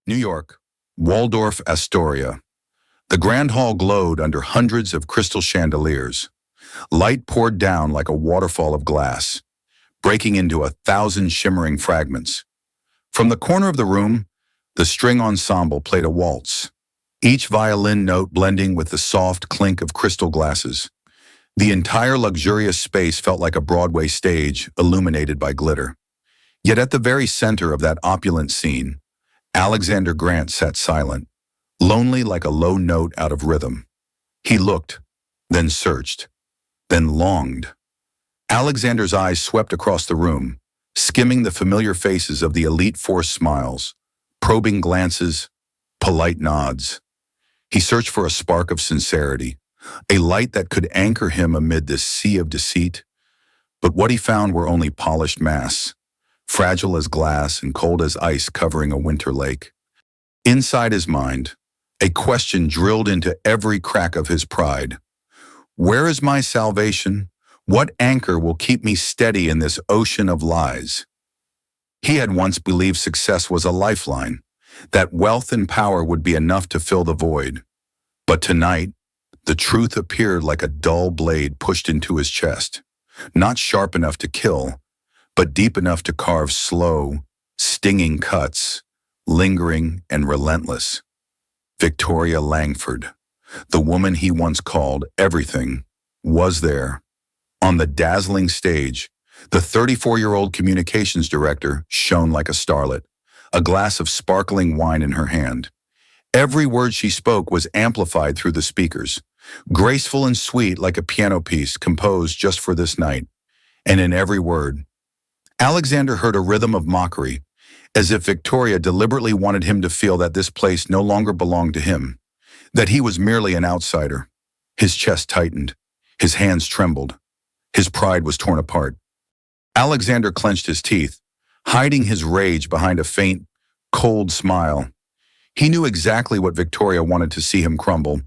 New York, Waldorf Astoria. The grand hall glowed under hundreds of crystal chandeliers. Light poured down like a waterfall of glass, breaking into 1,000 shimmering fragments. From the corner of the room, the string ensemble played a waltz, each violin note blending with the soft clink of crystal glasses. The entire luxurious space felt like a Broadway stage illuminated by glitter. Yet at the very center of that opulent scene, Alexander Grant sat silent, lonely like a low note out of rhythm. He looked, then searched, then longed. Alexander's eyes swept across the room, skimming the familiar faces of the elite force smiles, probing glances, polite nods. He searched for a spark of sincerity, a light that could anchor him amid this sea of deceit. But what he found were only polished masks, fragile as glass and cold as ice covering a winter lake. Inside his mind, a question drilled into every crack of his pride. Where is my salvation? What anchor will keep me steady in this ocean of lies? He had once believed success was a lifeline, that wealth and power would be enough to fill the void. But tonight, the truth appeared like a dull blade pushed into his chest, not sharp enough to kill, but deep enough to carve slow, stinging cuts, lingering and relentless. Victoria Langford, the woman he once called everything, was there. On the dazzling stage, the 34-year-old communications director shone like a starlet, a glass of sparkling wine in her hand. Every word she spoke was amplified through the speakers, graceful and sweet like a piano piece composed just for this night. And in every word, Alexander heard a rhythm of mockery, as if Victoria deliberately wanted him to feel that this place no longer belonged to him, that he was merely an outsider. His chest tightened, his hands trembled, his pride was torn apart. Alexander clenched his teeth, hiding his rage behind a faint, cold smile. He knew exactly what Victoria wanted to see him crumble,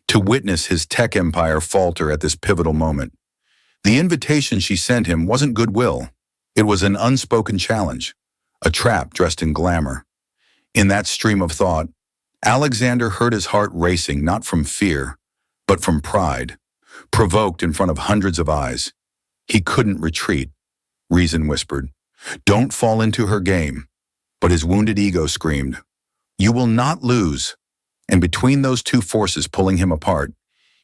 to witness his tech empire falter at this pivotal moment. The invitation she sent him wasn't goodwill. It was an unspoken challenge, a trap dressed in glamour. In that stream of thought, Alexander heard his heart racing not from fear, but from pride, provoked in front of hundreds of eyes. He couldn't retreat. Reason whispered, "Don't fall into her game." But his wounded ego screamed, "You will not lose." And between those two forces pulling him apart,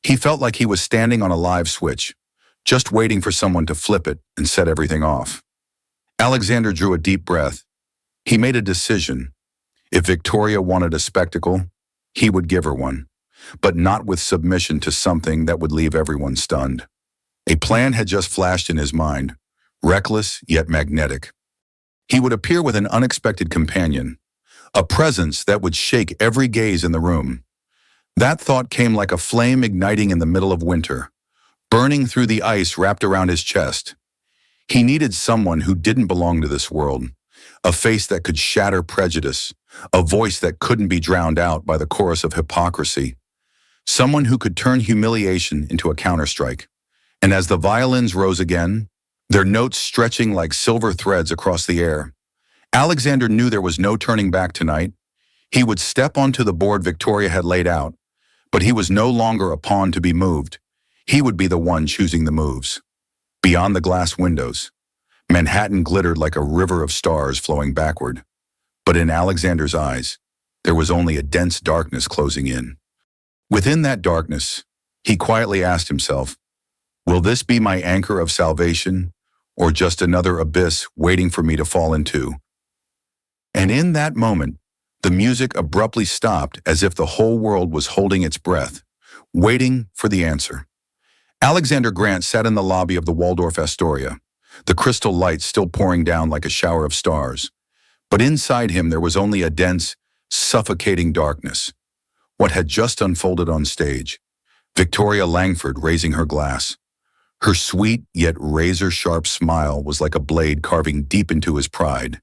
he felt like he was standing on a live switch, just waiting for someone to flip it and set everything off. Alexander drew a deep breath. He made a decision. If Victoria wanted a spectacle, he would give her one, but not with submission to something that would leave everyone stunned. A plan had just flashed in his mind, reckless yet magnetic. He would appear with an unexpected companion, a presence that would shake every gaze in the room. That thought came like a flame igniting in the middle of winter, burning through the ice wrapped around his chest. He needed someone who didn't belong to this world, a face that could shatter prejudice, a voice that couldn't be drowned out by the chorus of hypocrisy, someone who could turn humiliation into a counterstrike. And as the violins rose again, their notes stretching like silver threads across the air, Alexander knew there was no turning back tonight. He would step onto the board Victoria had laid out, but he was no longer a pawn to be moved. He would be the one choosing the moves. Beyond the glass windows, Manhattan glittered like a river of stars flowing backward. But in Alexander's eyes, there was only a dense darkness closing in. Within that darkness, he quietly asked himself, will this be my anchor of salvation, or just another abyss waiting for me to fall into? And in that moment, the music abruptly stopped as if the whole world was holding its breath, waiting for the answer. Alexander Grant sat in the lobby of the Waldorf Astoria, the crystal light still pouring down like a shower of stars. But inside him there was only a dense, suffocating darkness. What had just unfolded on stage, Victoria Langford raising her glass. Her sweet yet razor-sharp smile was like a blade carving deep into his pride.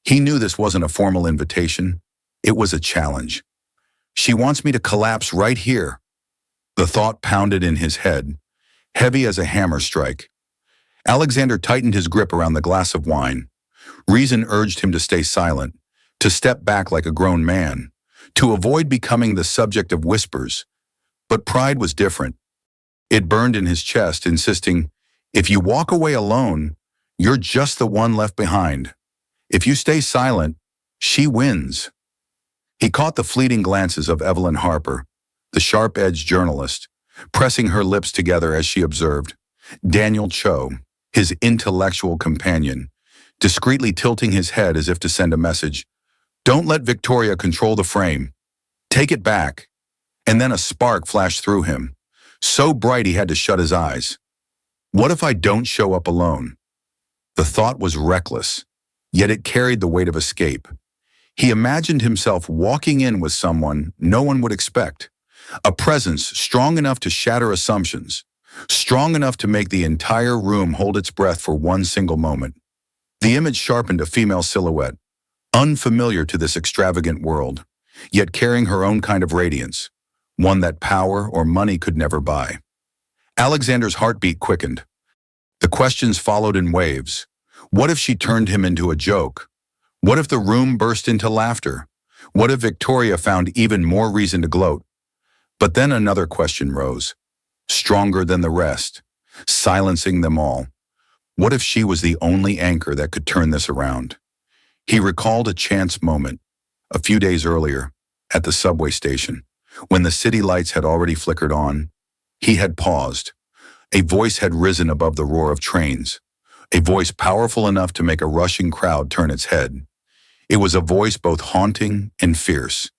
He knew this wasn't a formal invitation. It was a challenge. She wants me to collapse right here. The thought pounded in his head, heavy as a hammer strike. Alexander tightened his grip around the glass of wine. Reason urged him to stay silent, to step back like a grown man, to avoid becoming the subject of whispers. But pride was different. It burned in his chest, insisting, if you walk away alone, you're just the one left behind. If you stay silent, she wins. He caught the fleeting glances of Evelyn Harper, the sharp-edged journalist, pressing her lips together as she observed. Daniel Cho, his intellectual companion, discreetly tilting his head as if to send a message. Don't let Victoria control the frame. Take it back. And then a spark flashed through him, so bright he had to shut his eyes. What if I don't show up alone? The thought was reckless, yet it carried the weight of escape. He imagined himself walking in with someone no one would expect, a presence strong enough to shatter assumptions, strong enough to make the entire room hold its breath for one single moment. The image sharpened a female silhouette, unfamiliar to this extravagant world, yet carrying her own kind of radiance, one that power or money could never buy. Alexander's heartbeat quickened. The questions followed in waves. What if she turned him into a joke? What if the room burst into laughter? What if Victoria found even more reason to gloat? But then another question rose, stronger than the rest, silencing them all. What if she was the only anchor that could turn this around? He recalled a chance moment, a few days earlier, at the subway station, when the city lights had already flickered on. He had paused. A voice had risen above the roar of trains, a voice powerful enough to make a rushing crowd turn its head. It was a voice both haunting and fierce,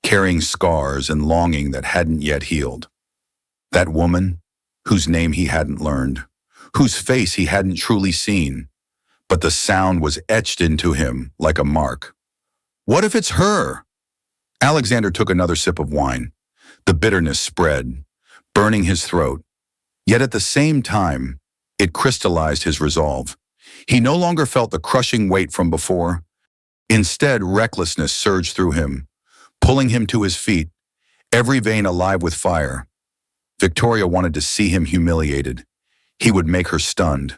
carrying scars and longing that hadn't yet healed. That woman, whose name he hadn't learned, whose face he hadn't truly seen, but the sound was etched into him like a mark. What if it's her? Alexander took another sip of wine. The bitterness spread, burning his throat. Yet at the same time, it crystallized his resolve. He no longer felt the crushing weight from before. Instead, recklessness surged through him, pulling him to his feet, every vein alive with fire. Victoria wanted to see him humiliated. He would make her stunned.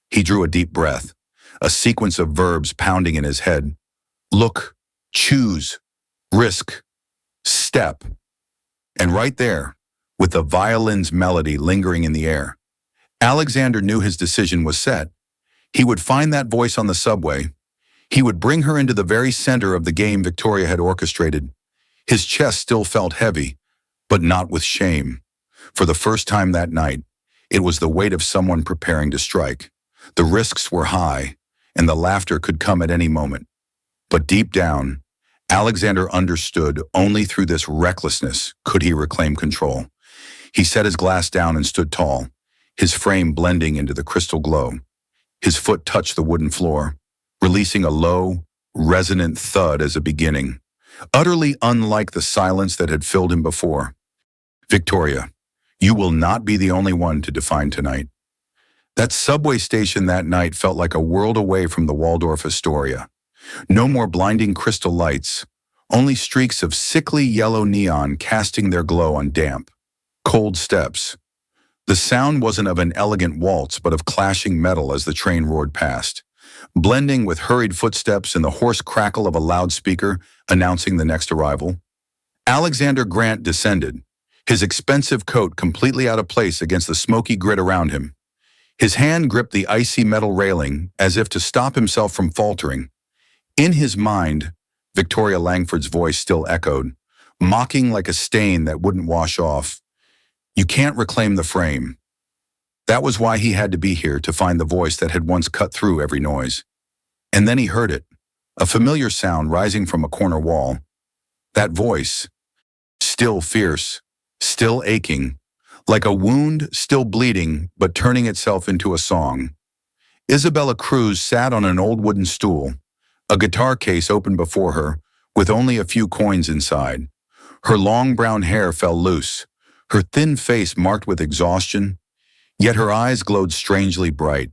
He drew a deep breath, a sequence of verbs pounding in his head. Look, choose, risk, step. And right there, with the violin's melody lingering in the air, Alexander knew his decision was set. He would find that voice on the subway. He would bring her into the very center of the game Victoria had orchestrated. His chest still felt heavy, but not with shame. For the first time that night, it was the weight of someone preparing to strike. The risks were high, and the laughter could come at any moment. But deep down, Alexander understood only through this recklessness could he reclaim control. He set his glass down and stood tall, his frame blending into the crystal glow. His foot touched the wooden floor, releasing a low, resonant thud as a beginning, utterly unlike the silence that had filled him before. Victoria, you will not be the only one to define tonight. That subway station that night felt like a world away from the Waldorf Astoria. No more blinding crystal lights, only streaks of sickly yellow neon casting their glow on damp, cold steps. The sound wasn't of an elegant waltz, but of clashing metal as the train roared past, blending with hurried footsteps and the hoarse crackle of a loudspeaker announcing the next arrival. Alexander Grant descended, his expensive coat completely out of place against the smoky grit around him. His hand gripped the icy metal railing as if to stop himself from faltering. In his mind, Victoria Langford's voice still echoed, mocking like a stain that wouldn't wash off. You can't reclaim the frame. That was why he had to be here, to find the voice that had once cut through every noise. And then he heard it, a familiar sound rising from a corner wall. That voice, still fierce, still aching, like a wound still bleeding but turning itself into a song. Isabella Cruz sat on an old wooden stool, a guitar case open before her, with only a few coins inside. Her long brown hair fell loose, her thin face marked with exhaustion, yet her eyes glowed strangely bright.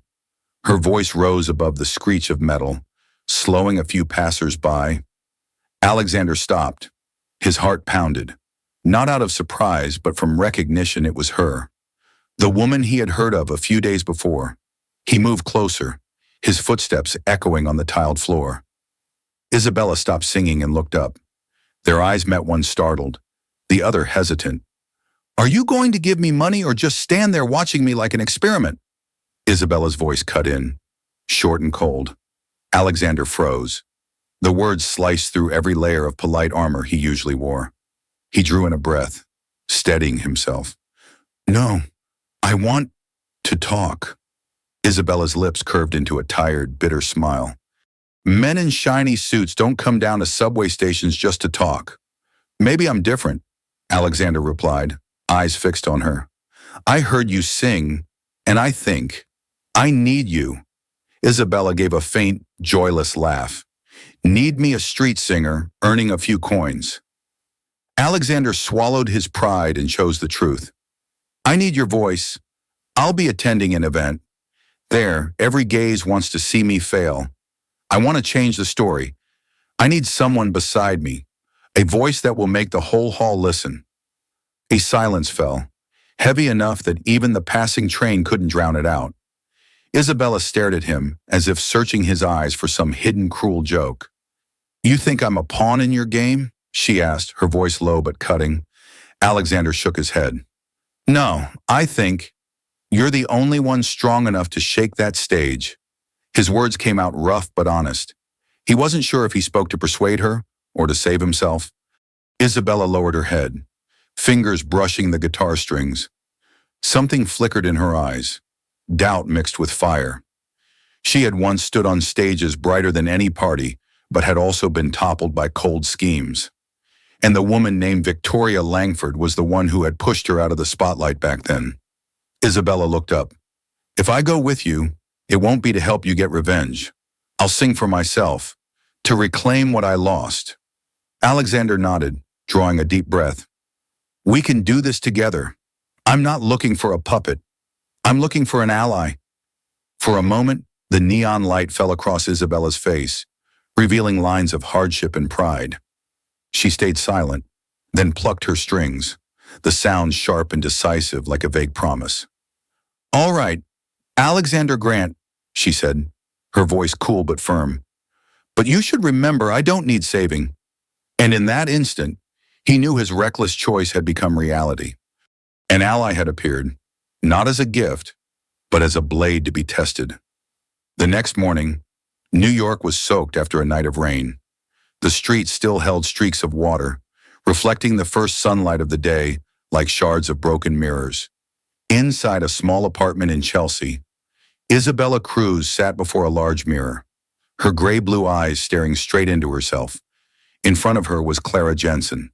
Her voice rose above the screech of metal, slowing a few passers-by. Alexander stopped. His heart pounded, not out of surprise, but from recognition it was her, the woman he had heard of a few days before. He moved closer, his footsteps echoing on the tiled floor. Isabella stopped singing and looked up. Their eyes met, one startled, the other hesitant. Are you going to give me money or just stand there watching me like an experiment? Isabella's voice cut in, short and cold. Alexander froze. The words sliced through every layer of polite armor he usually wore. He drew in a breath, steadying himself. No, I want to talk. Isabella's lips curved into a tired, bitter smile. Men in shiny suits don't come down to subway stations just to talk. Maybe I'm different, Alexander replied, eyes fixed on her. I heard you sing, and I think I need you. Isabella gave a faint, joyless laugh. Need me a street singer, earning a few coins. Alexander swallowed his pride and chose the truth. I need your voice. I'll be attending an event. There, every gaze wants to see me fail. I want to change the story. I need someone beside me, a voice that will make the whole hall listen. A silence fell, heavy enough that even the passing train couldn't drown it out. Isabella stared at him as if searching his eyes for some hidden cruel joke. You think I'm a pawn in your game? She asked, her voice low but cutting. Alexander shook his head. No, I think you're the only one strong enough to shake that stage. His words came out rough but honest. He wasn't sure if he spoke to persuade her or to save himself. Isabella lowered her head, fingers brushing the guitar strings. Something flickered in her eyes, doubt mixed with fire. She had once stood on stages brighter than any party, but had also been toppled by cold schemes. And the woman named Victoria Langford was the one who had pushed her out of the spotlight back then. Isabella looked up. If I go with you, it won't be to help you get revenge. I'll sing for myself, to reclaim what I lost. Alexander nodded, drawing a deep breath. We can do this together. I'm not looking for a puppet. I'm looking for an ally. For a moment, the neon light fell across Isabella's face, revealing lines of hardship and pride. She stayed silent, then plucked her strings, the sound sharp and decisive like a vague promise. All right, Alexander Grant, she said, her voice cool but firm. But you should remember I don't need saving. And in that instant, he knew his reckless choice had become reality. An ally had appeared, not as a gift, but as a blade to be tested. The next morning, New York was soaked after a night of rain. The streets still held streaks of water, reflecting the first sunlight of the day like shards of broken mirrors. Inside a small apartment in Chelsea, Isabella Cruz sat before a large mirror, her gray-blue eyes staring straight into herself. In front of her was Clara Jensen,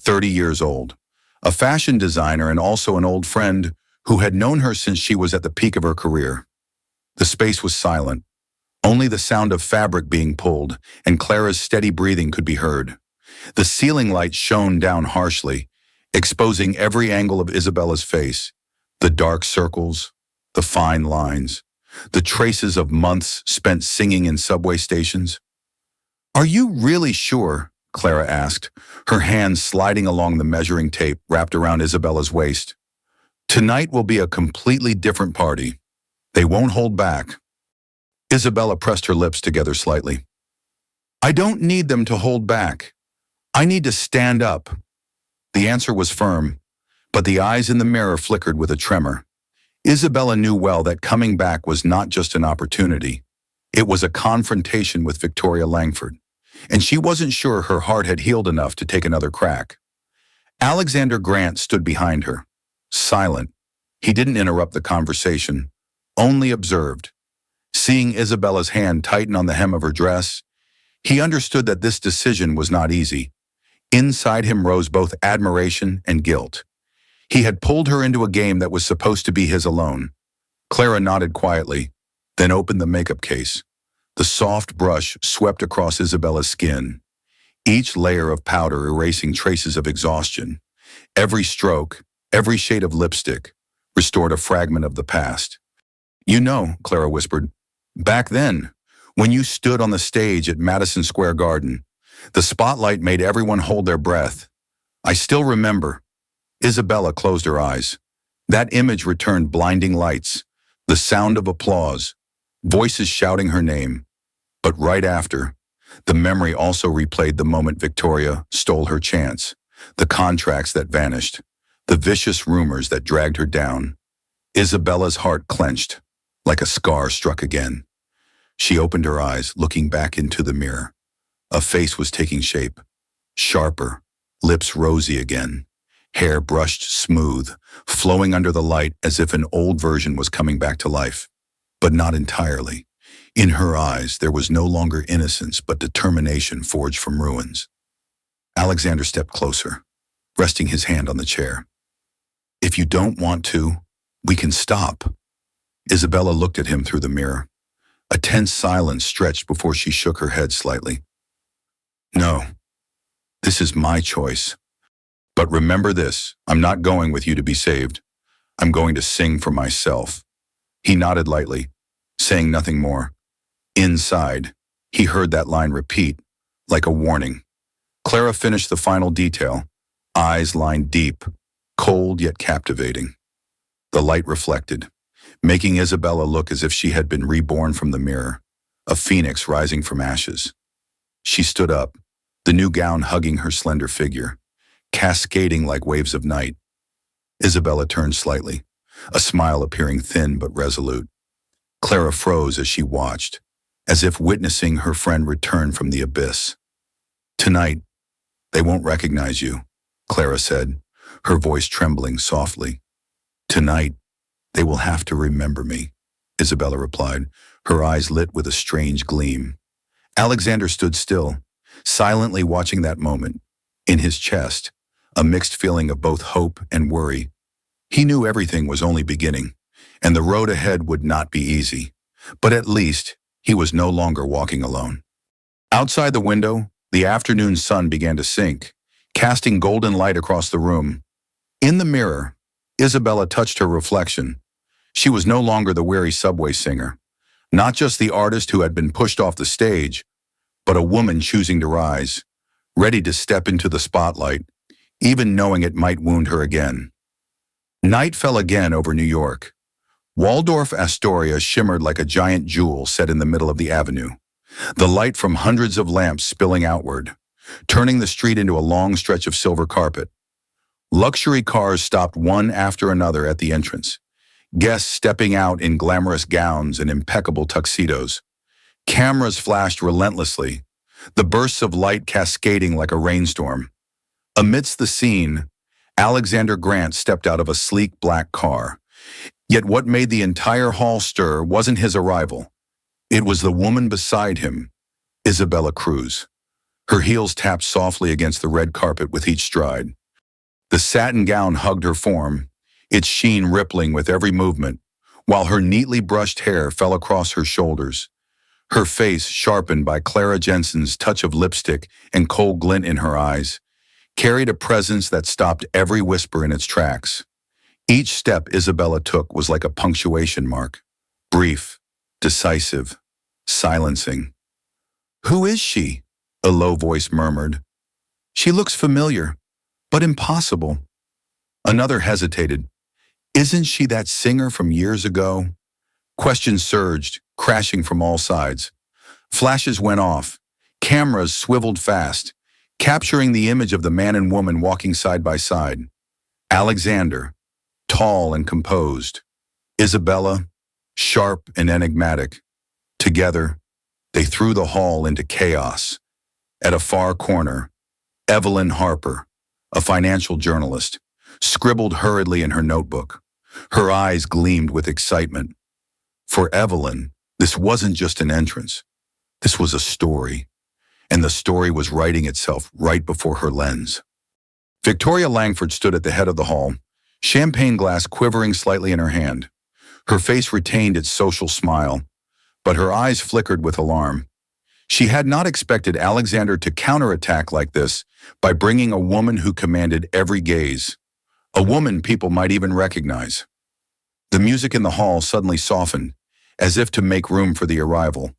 30 years old, a fashion designer and also an old friend who had known her since she was at the peak of her career. The space was silent. Only the sound of fabric being pulled and Clara's steady breathing could be heard. The ceiling light shone down harshly, exposing every angle of Isabella's face, the dark circles, the fine lines, the traces of months spent singing in subway stations. Are you really sure? Clara asked, her hands sliding along the measuring tape wrapped around Isabella's waist. Tonight will be a completely different party. They won't hold back. Isabella pressed her lips together slightly. I don't need them to hold back. I need to stand up. The answer was firm, but the eyes in the mirror flickered with a tremor. Isabella knew well that coming back was not just an opportunity. It was a confrontation with Victoria Langford, and she wasn't sure her heart had healed enough to take another crack. Alexander Grant stood behind her, silent. He didn't interrupt the conversation, only observed. Seeing Isabella's hand tighten on the hem of her dress, he understood that this decision was not easy. Inside him rose both admiration and guilt. He had pulled her into a game that was supposed to be his alone. Clara nodded quietly, then opened the makeup case. The soft brush swept across Isabella's skin, each layer of powder erasing traces of exhaustion. Every stroke, every shade of lipstick, restored a fragment of the past. You know, Clara whispered, back then, when you stood on the stage at Madison Square Garden, the spotlight made everyone hold their breath. I still remember. Isabella closed her eyes. That image returned blinding lights, the sound of applause, voices shouting her name. But right after, The memory also replayed the moment Victoria stole her chance, the contracts that vanished, the vicious rumors that dragged her down. Isabella's heart clenched, like a scar struck again. She opened her eyes, looking back into the mirror. A face was taking shape, sharper, lips rosy again, hair brushed smooth, flowing under the light as if an old version was coming back to life. But not entirely. In her eyes, there was no longer innocence but determination forged from ruins. Alexander stepped closer, resting his hand on the chair. "If you don't want to, we can stop." Isabella looked at him through the mirror. A tense silence stretched before she shook her head slightly. "No, this is my choice. But remember this, I'm not going with you to be saved. I'm going to sing for myself." He nodded lightly, saying nothing more. Inside, he heard that line repeat, like a warning. Clara finished the final detail, eyes lined deep, cold yet captivating. The light reflected, making Isabella look as if she had been reborn from the mirror, a phoenix rising from ashes. She stood up, the new gown hugging her slender figure, cascading like waves of night. Isabella turned slightly, a smile appearing thin but resolute. Clara froze as she watched, as if witnessing her friend return from the abyss. "Tonight, they won't recognize you," Clara said, her voice trembling softly. "Tonight, they will have to remember me," Isabella replied, her eyes lit with a strange gleam. Alexander stood still, silently watching that moment. In his chest, a mixed feeling of both hope and worry. He knew everything was only beginning, and the road ahead would not be easy. But at least, he was no longer walking alone. Outside the window, the afternoon sun began to sink, casting golden light across the room. In the mirror, Isabella touched her reflection. She was no longer the weary subway singer, not just the artist who had been pushed off the stage, but a woman choosing to rise, ready to step into the spotlight, even knowing it might wound her again. Night fell again over New York. Waldorf Astoria shimmered like a giant jewel set in the middle of the avenue, the light from hundreds of lamps spilling outward, turning the street into a long stretch of silver carpet. Luxury cars stopped one after another at the entrance, guests stepping out in glamorous gowns and impeccable tuxedos. Cameras flashed relentlessly, the bursts of light cascading like a rainstorm. Amidst the scene, Alexander Grant stepped out of a sleek black car. Yet what made the entire hall stir wasn't his arrival. It was the woman beside him, Isabella Cruz. Her heels tapped softly against the red carpet with each stride. The satin gown hugged her form, its sheen rippling with every movement, while her neatly brushed hair fell across her shoulders. Her face, sharpened by Clara Jensen's touch of lipstick and cold glint in her eyes, carried a presence that stopped every whisper in its tracks. Each step Isabella took was like a punctuation mark, brief, decisive, silencing. "Who is she?" a low voice murmured. "She looks familiar, but impossible." Another hesitated. "Isn't she that singer from years ago?" Questions surged, crashing from all sides. Flashes went off. Cameras swiveled fast, capturing the image of the man and woman walking side by side. Alexander, tall and composed. Isabella, sharp and enigmatic. Together, they threw the hall into chaos. At a far corner, Evelyn Harper, a financial journalist, scribbled hurriedly in her notebook. Her eyes gleamed with excitement. For Evelyn, this wasn't just an entrance. This was a story, and the story was writing itself right before her lens. Victoria Langford stood at the head of the hall, champagne glass quivering slightly in her hand. Her face retained its social smile, but her eyes flickered with alarm. She had not expected Alexander to counterattack like this by bringing a woman who commanded every gaze, a woman people might even recognize. The music in the hall suddenly softened, as if to make room for the arrival.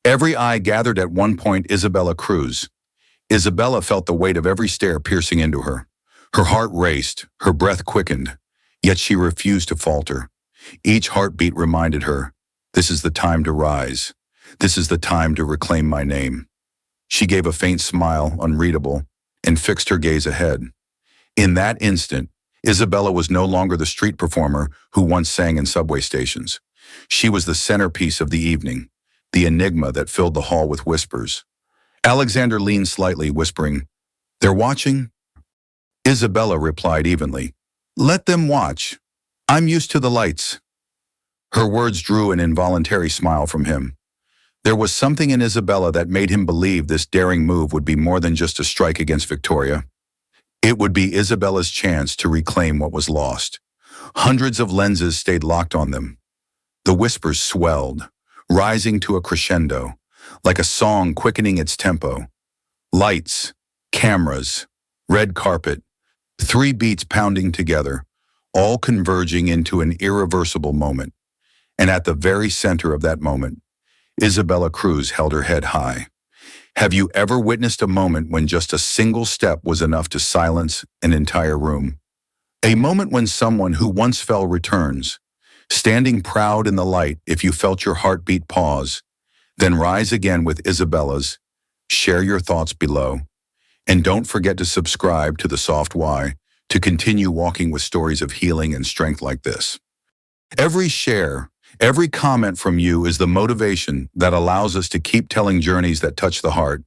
Every eye gathered at one point Isabella Cruz. Isabella felt the weight of every stare piercing into her. Her heart raced, her breath quickened, yet she refused to falter. Each heartbeat reminded her, this is the time to rise. This is the time to reclaim my name. She gave a faint smile, unreadable, and fixed her gaze ahead. In that instant, Isabella was no longer the street performer who once sang in subway stations. She was the centerpiece of the evening, the enigma that filled the hall with whispers. Alexander leaned slightly, whispering, "They're watching?" Isabella replied evenly, "Let them watch. I'm used to the lights." Her words drew an involuntary smile from him. There was something in Isabella that made him believe this daring move would be more than just a strike against Victoria. It would be Isabella's chance to reclaim what was lost. Hundreds of lenses stayed locked on them. The whispers swelled, rising to a crescendo, like a song quickening its tempo. Lights, cameras, red carpet, 3 beats pounding together, all converging into an irreversible moment. And at the very center of that moment, Isabella Cruz held her head high. Have you ever witnessed a moment when just a single step was enough to silence an entire room? A moment when someone who once fell returns, standing proud in the light if you felt your heartbeat pause, then rise again with Isabella's. Share your thoughts below. And don't forget to subscribe to The Soft Why to continue walking with stories of healing and strength like this. Every share, every comment from you is the motivation that allows us to keep telling journeys that touch the heart.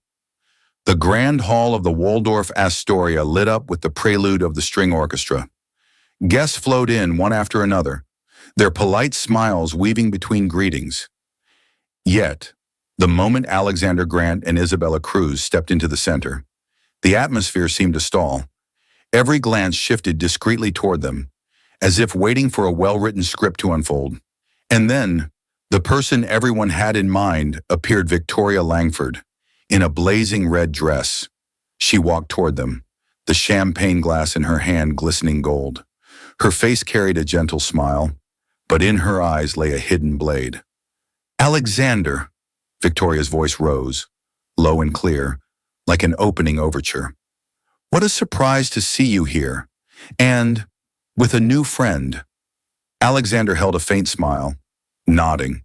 The grand hall of the Waldorf Astoria lit up with the prelude of the string orchestra. Guests flowed in one after another, their polite smiles weaving between greetings. Yet, the moment Alexander Grant and Isabella Cruz stepped into the center, the atmosphere seemed to stall. Every glance shifted discreetly toward them, as if waiting for a well-written script to unfold. And then, the person everyone had in mind appeared, Victoria Langford, in a blazing red dress. She walked toward them, the champagne glass in her hand glistening gold. Her face carried a gentle smile, but in her eyes lay a hidden blade. "Alexander," Victoria's voice rose, low and clear, like an opening overture. "What a surprise to see you here, and with a new friend." Alexander held a faint smile, nodding.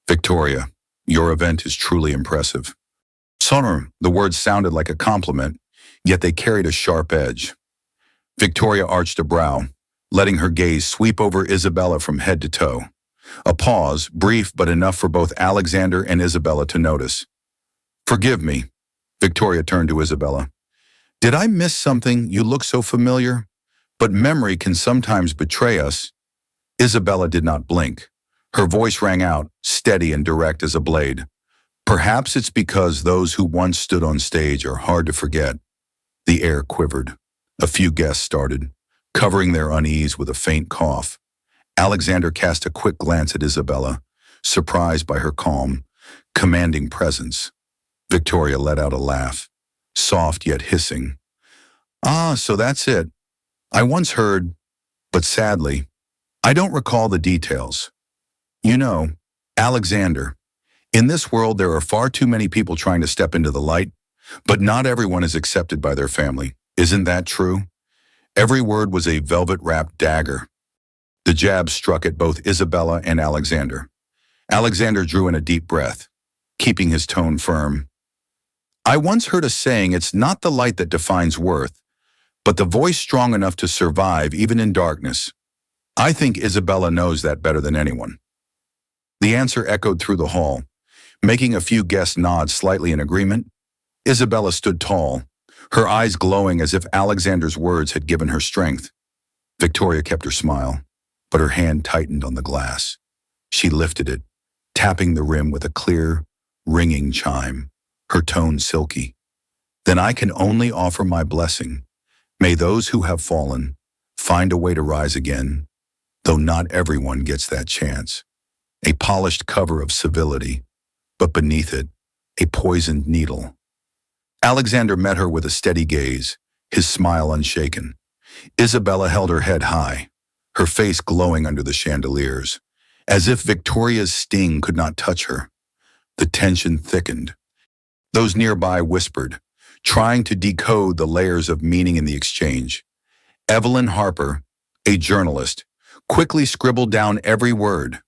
"Victoria, your event is truly impressive." Sonor, the words sounded like a compliment, yet they carried a sharp edge. Victoria arched a brow, letting her gaze sweep over Isabella from head to toe. A pause, brief but enough for both Alexander and Isabella to notice. "Forgive me," Victoria turned to Isabella. "Did I miss something? You look so familiar. But memory can sometimes betray us." Isabella did not blink. Her voice rang out, steady and direct as a blade. "Perhaps it's because those who once stood on stage are hard to forget." The air quivered. A few guests started, covering their unease with a faint cough. Alexander cast a quick glance at Isabella, surprised by her calm, commanding presence. Victoria let out a laugh, soft yet hissing. "Ah, so that's it. I once heard, but sadly, I don't recall the details. You know, Alexander, in this world there are far too many people trying to step into the light, but not everyone is accepted by their family. Isn't that true?" Every word was a velvet-wrapped dagger. The jab struck at both Isabella and Alexander. Alexander drew in a deep breath, keeping his tone firm. "I once heard a saying, it's not the light that defines worth, but the voice strong enough to survive even in darkness. I think Isabella knows that better than anyone." The answer echoed through the hall, making a few guests nod slightly in agreement. Isabella stood tall, her eyes glowing as if Alexander's words had given her strength. Victoria kept her smile, but her hand tightened on the glass. She lifted it, tapping the rim with a clear, ringing chime, her tone silky. "Then I can only offer my blessing. May those who have fallen find a way to rise again, though not everyone gets that chance." A polished cover of civility, but beneath it, a poisoned needle. Alexander met her with a steady gaze, his smile unshaken. Isabella held her head high, her face glowing under the chandeliers, as if Victoria's sting could not touch her. The tension thickened. Those nearby whispered, trying to decode the layers of meaning in the exchange. Evelyn Harper, a journalist, quickly scribbled down every word.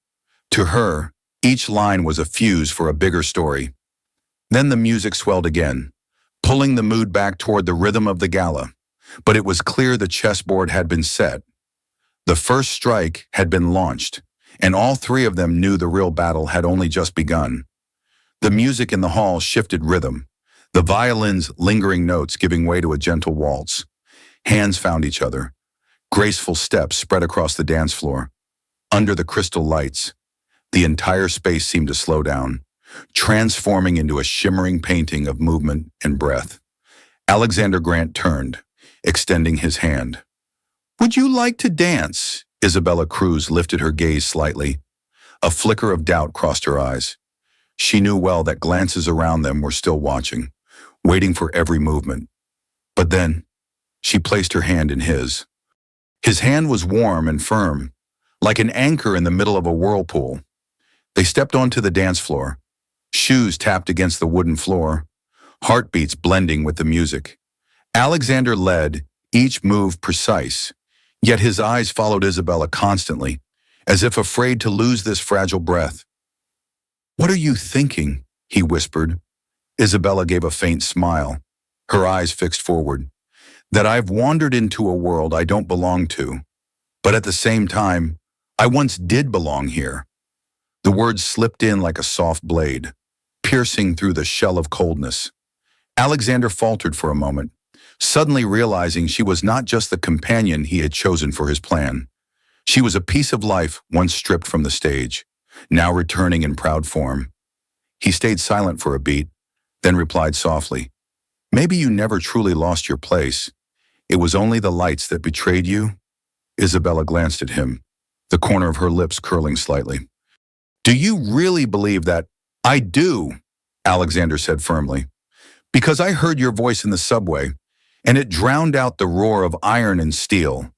To her, each line was a fuse for a bigger story. Then the music swelled again, pulling the mood back toward the rhythm of the gala. But it was clear the chessboard had been set. The first strike had been launched, and all three of them knew the real battle had only just begun. The music in the hall shifted rhythm, the violin's lingering notes giving way to a gentle waltz. Hands found each other. Graceful steps spread across the dance floor. Under the crystal lights, the entire space seemed to slow down, transforming into a shimmering painting of movement and breath. Alexander Grant turned, extending his hand. "Would you like to dance?" Isabella Cruz lifted her gaze slightly. A flicker of doubt crossed her eyes. She knew well that glances around them were still watching, waiting for every movement. But then, she placed her hand in his. His hand was warm and firm, like an anchor in the middle of a whirlpool. They stepped onto the dance floor. Shoes tapped against the wooden floor, heartbeats blending with the music. Alexander led, each move precise, yet his eyes followed Isabella constantly, as if afraid to lose this fragile breath. "What are you thinking?" he whispered. Isabella gave a faint smile, her eyes fixed forward. "That I've wandered into a world I don't belong to, but at the same time, I once did belong here." The words slipped in like a soft blade, piercing through the shell of coldness. Alexander faltered for a moment, suddenly realizing she was not just the companion he had chosen for his plan. She was a piece of life once stripped from the stage, now returning in proud form. He stayed silent for a beat, then replied softly, "Maybe you never truly lost your place. It was only the lights that betrayed you." Isabella glanced at him, the corner of her lips curling slightly. "Do you really believe that?" "I do," Alexander said firmly, "because I heard your voice in the subway, and it drowned out the roar of iron and steel."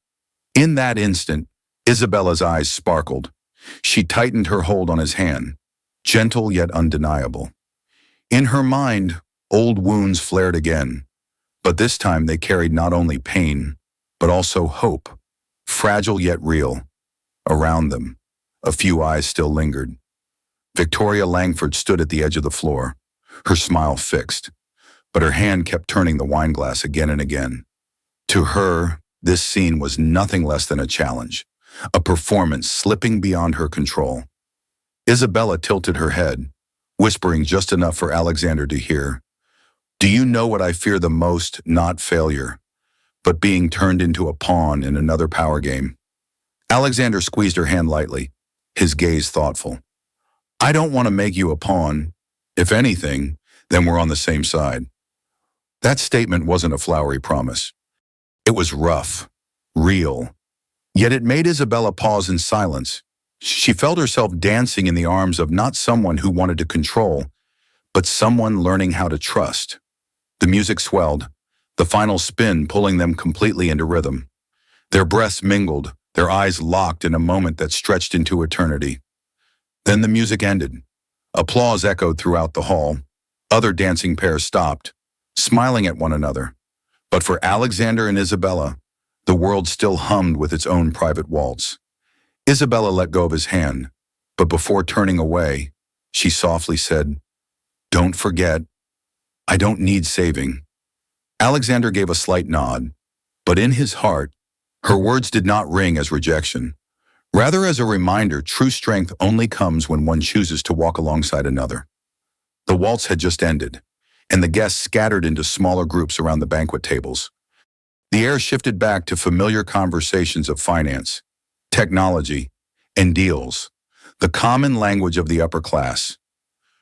In that instant, Isabella's eyes sparkled. She tightened her hold on his hand, gentle yet undeniable. In her mind, old wounds flared again, but this time they carried not only pain, but also hope, fragile yet real. Around them, a few eyes still lingered. Victoria Langford stood at the edge of the floor, her smile fixed, but her hand kept turning the wineglass again and again. To her, this scene was nothing less than a challenge, a performance slipping beyond her control. Isabella tilted her head, whispering just enough for Alexander to hear. "Do you know what I fear the most? Not failure, but being turned into a pawn in another power game." Alexander squeezed her hand lightly, his gaze thoughtful. "I don't want to make you a pawn. If anything, then we're on the same side." That statement wasn't a flowery promise. It was rough, real, yet it made Isabella pause in silence. She felt herself dancing in the arms of not someone who wanted to control, but someone learning how to trust. The music swelled, the final spin pulling them completely into rhythm. Their breaths mingled, their eyes locked in a moment that stretched into eternity. Then the music ended. Applause echoed throughout the hall. Other dancing pairs stopped, smiling at one another. But for Alexander and Isabella, the world still hummed with its own private waltz. Isabella let go of his hand, but before turning away, she softly said, "Don't forget, I don't need saving." Alexander gave a slight nod, but in his heart, her words did not ring as rejection. Rather as a reminder, true strength only comes when one chooses to walk alongside another. The waltz had just ended, and the guests scattered into smaller groups around the banquet tables. The air shifted back to familiar conversations of finance, technology, and deals, the common language of the upper class.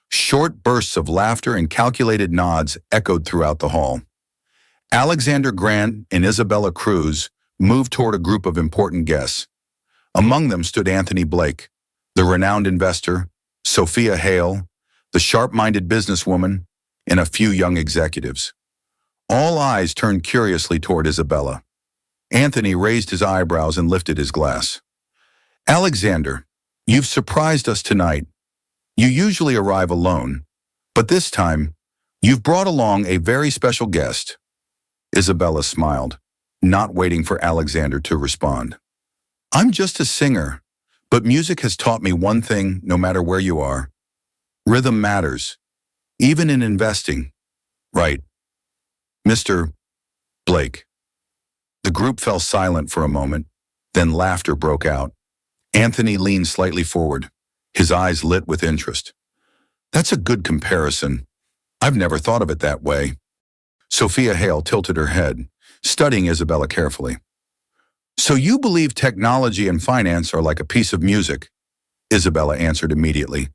Short bursts of laughter and calculated nods echoed throughout the hall. Alexander Grant and Isabella Cruz moved toward a group of important guests. Among them stood Anthony Blake, the renowned investor, Sophia Hale, the sharp-minded businesswoman, and a few young executives. All eyes turned curiously toward Isabella. Anthony raised his eyebrows and lifted his glass. "Alexander, you've surprised us tonight. You usually arrive alone, but this time, you've brought along a very special guest." Isabella smiled, not waiting for Alexander to respond. "I'm just a singer, but music has taught me one thing no matter where you are. Rhythm matters, even in investing. Right, Mr. Blake. The group fell silent for a moment, then laughter broke out. Anthony leaned slightly forward, his eyes lit with interest. That's a good comparison. I've never thought of it that way. Sophia Hale tilted her head, studying Isabella carefully. So you believe technology and finance are like a piece of music? Isabella answered immediately,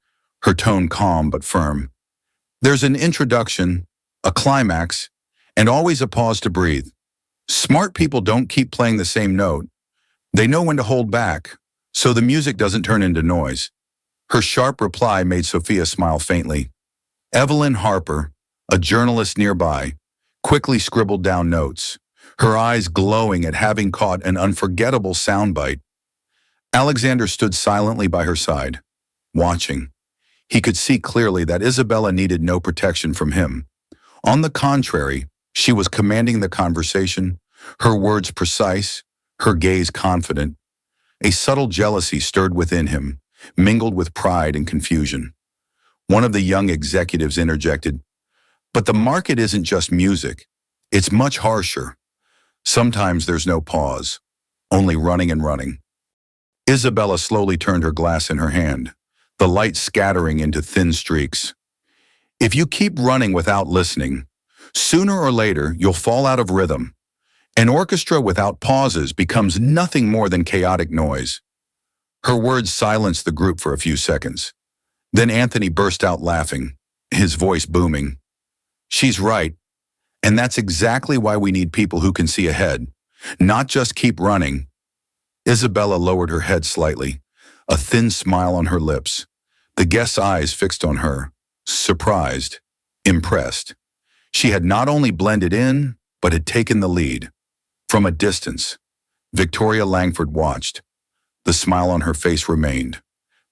her tone calm but firm. There's an introduction, a climax, and always a pause to breathe. Smart people don't keep playing the same note. They know when to hold back, so the music doesn't turn into noise. Her sharp reply made Sophia smile faintly. Evelyn Harper, a journalist nearby, quickly scribbled down notes, her eyes glowing at having caught an unforgettable soundbite. Alexander stood silently by her side, watching. He could see clearly that Isabella needed no protection from him. On the contrary, she was commanding the conversation, her words precise, her gaze confident. A subtle jealousy stirred within him, mingled with pride and confusion. One of the young executives interjected, "But the market isn't just music. It's much harsher. Sometimes there's no pause, only running and running." Isabella slowly turned her glass in her hand, the light scattering into thin streaks. If you keep running without listening, sooner or later you'll fall out of rhythm. An orchestra without pauses becomes nothing more than chaotic noise. Her words silenced the group for a few seconds. Then Anthony burst out laughing, his voice booming. She's right, and that's exactly why we need people who can see ahead, not just keep running. Isabella lowered her head slightly, a thin smile on her lips, the guest's eyes fixed on her, surprised, impressed. She had not only blended in, but had taken the lead. From a distance, Victoria Langford watched. The smile on her face remained,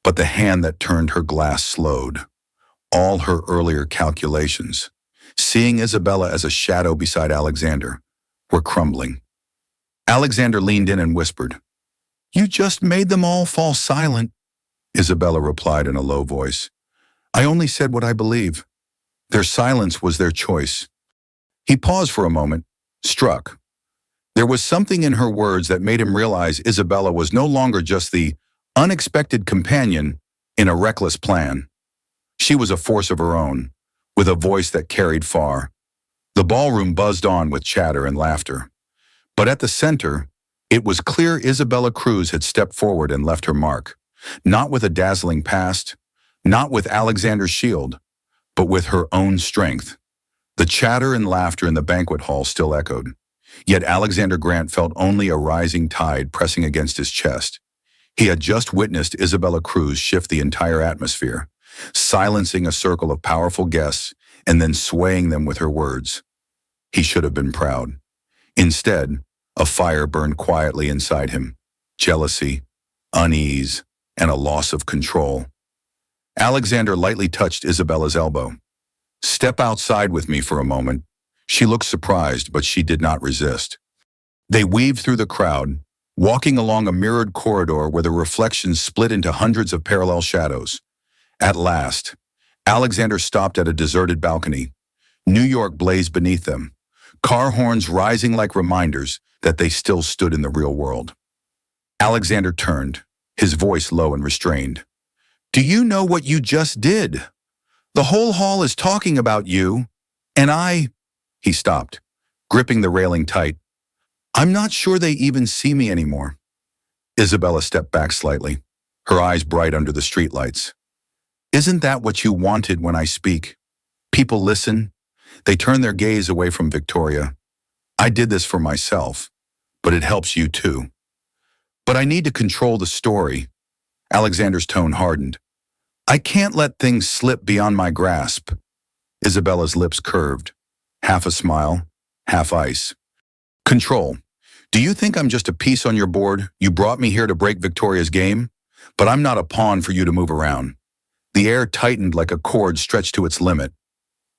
but the hand that turned her glass slowed. All her earlier calculations, seeing Isabella as a shadow beside Alexander, were crumbling. Alexander leaned in and whispered, "You just made them all fall silent," Isabella replied in a low voice. "I only said what I believe. Their silence was their choice." He paused for a moment, struck. There was something in her words that made him realize Isabella was no longer just the unexpected companion in a reckless plan. She was a force of her own, with a voice that carried far. The ballroom buzzed on with chatter and laughter. But at the center, it was clear Isabella Cruz had stepped forward and left her mark, not with a dazzling past, not with Alexander's shield, but with her own strength. The chatter and laughter in the banquet hall still echoed. Yet Alexander Grant felt only a rising tide pressing against his chest. He had just witnessed Isabella Cruz shift the entire atmosphere, silencing a circle of powerful guests and then swaying them with her words. He should have been proud. Instead, a fire burned quietly inside him, jealousy, unease, and a loss of control. Alexander lightly touched Isabella's elbow. "Step outside with me for a moment." She looked surprised, but she did not resist. They weaved through the crowd, walking along a mirrored corridor where the reflections split into hundreds of parallel shadows. At last, Alexander stopped at a deserted balcony. New York blazed beneath them, car horns rising like reminders that they still stood in the real world. Alexander turned, his voice low and restrained. "Do you know what you just did? The whole hall is talking about you, and He stopped, gripping the railing tight. "I'm not sure they even see me anymore." Isabella stepped back slightly, her eyes bright under the streetlights. "Isn't that what you wanted when I speak? People listen. They turn their gaze away from Victoria. I did this for myself, but it helps you too. But I need to control the story." Alexander's tone hardened. "I can't let things slip beyond my grasp." Isabella's lips curved, half a smile, half ice. "Control. Do you think I'm just a piece on your board? You brought me here to break Victoria's game? But I'm not a pawn for you to move around." The air tightened like a cord stretched to its limit.